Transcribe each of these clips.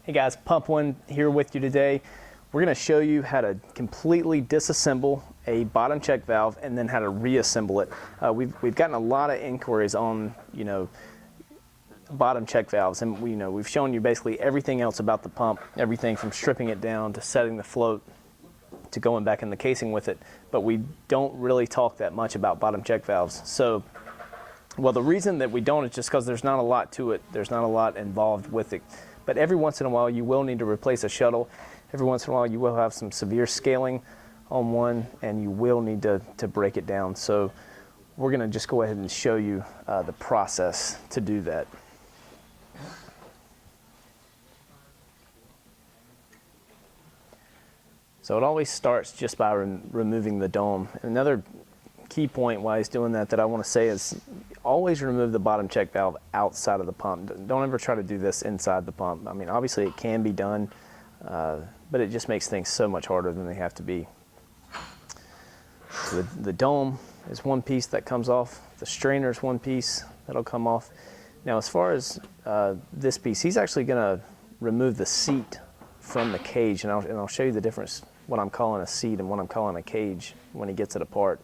Hey guys, PumpOne here with you today. We're going to show you how to completely disassemble a bottom check valve and then how to reassemble it. We've gotten a lot of inquiries on, bottom check valves, and we've shown you basically everything else about the pump, everything from stripping it down to setting the float to going back in the casing with it, but we don't really talk that much about bottom check valves. So, well, the reason that we don't is just because there's not a lot to it. There's not a lot involved with it. But every once in a while you will need to replace a shuttle. Every once in a while you will have some severe scaling on one and you will need to break it down. So we're going to just go ahead and show you the process to do that. So it always starts just by removing the dome. Another key point why he's doing that I want to say is always remove the bottom check valve outside of the pump. Don't ever try to do this inside the pump. I mean, obviously it can be done, but it just makes things so much harder than they have to be. So the dome is one piece that comes off. The strainer is one piece that'll come off. Now as far as this piece, he's actually going to remove the seat from the cage, and I'll show you the difference, what I'm calling a seat and what I'm calling a cage when he gets it apart.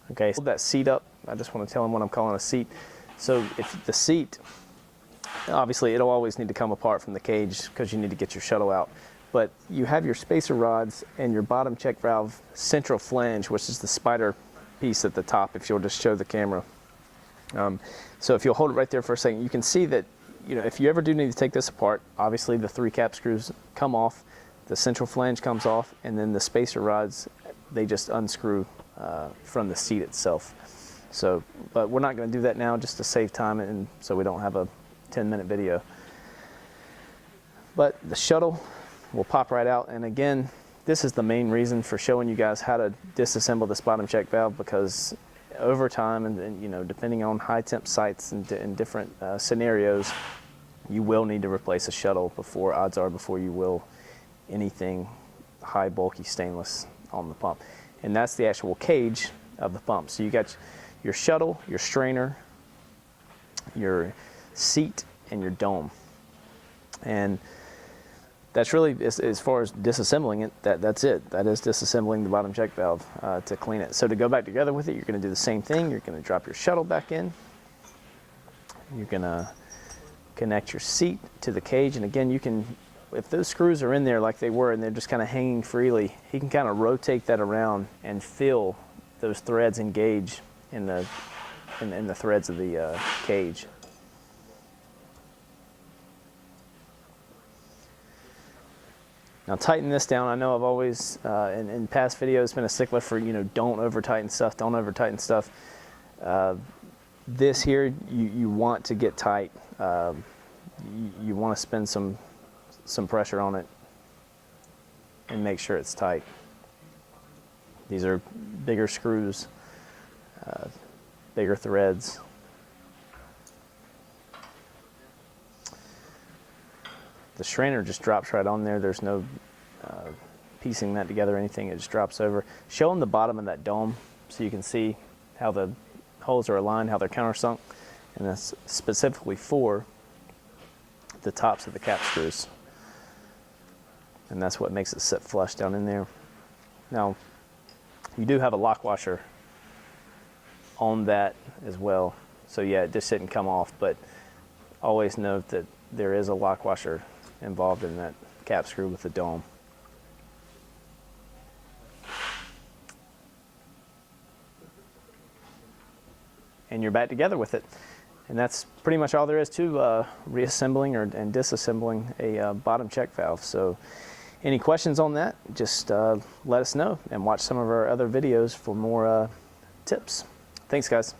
Okay, so hold that seat up. I just want to tell him what I'm calling a seat. So if the seat, obviously it'll always need to come apart from the cage because you need to get your shuttle out. But you have your spacer rods and your bottom check valve central flange, which is the spider piece at the top, if you'll just show the camera. So if you'll hold it right there for a second, you can see that, if you ever do need to take this apart, obviously the 3 cap screws come off, the central flange comes off, and then the spacer rods, they just unscrew from the seat itself. So, but we're not going to do that now just to save time and so we don't have a 10-minute video. But the shuttle will pop right out, and again, this is the main reason for showing you guys how to disassemble this bottom check valve, because over time and depending on high temp sites and in different scenarios, you will need to replace a shuttle odds are before you will anything high bulky stainless on the pump. And that's the actual cage of the pump. So you got your shuttle, your strainer, your seat, and your dome. And that's really, as far as disassembling it, that's it. That is disassembling the bottom check valve to clean it. So to go back together with it, you're going to do the same thing. You're going to drop your shuttle back in. You're going to connect your seat to the cage. And again, you can, if those screws are in there like they were and they're just kind of hanging freely, he can kind of rotate that around and feel those threads engage in the threads of the cage. Now tighten this down. I know I've always, in past videos, been a stickler for, don't over tighten stuff, don't over tighten stuff. This here, you want to get tight. You want to spend some pressure on it and make sure it's tight. These are bigger screws, bigger threads. The strainer just drops right on there. There's no piecing that together or anything. It just drops over. Show them the bottom of that dome so you can see how the holes are aligned, how they're countersunk, and that's specifically for the tops of the cap screws. And that's what makes it sit flush down in there. Now, you do have a lock washer on that as well. So yeah, it just didn't come off, but always note that there is a lock washer involved in that cap screw with the dome. And you're back together with it. And that's pretty much all there is to reassembling and disassembling a bottom check valve. So any questions on that, just let us know and watch some of our other videos for more tips. Thanks, guys.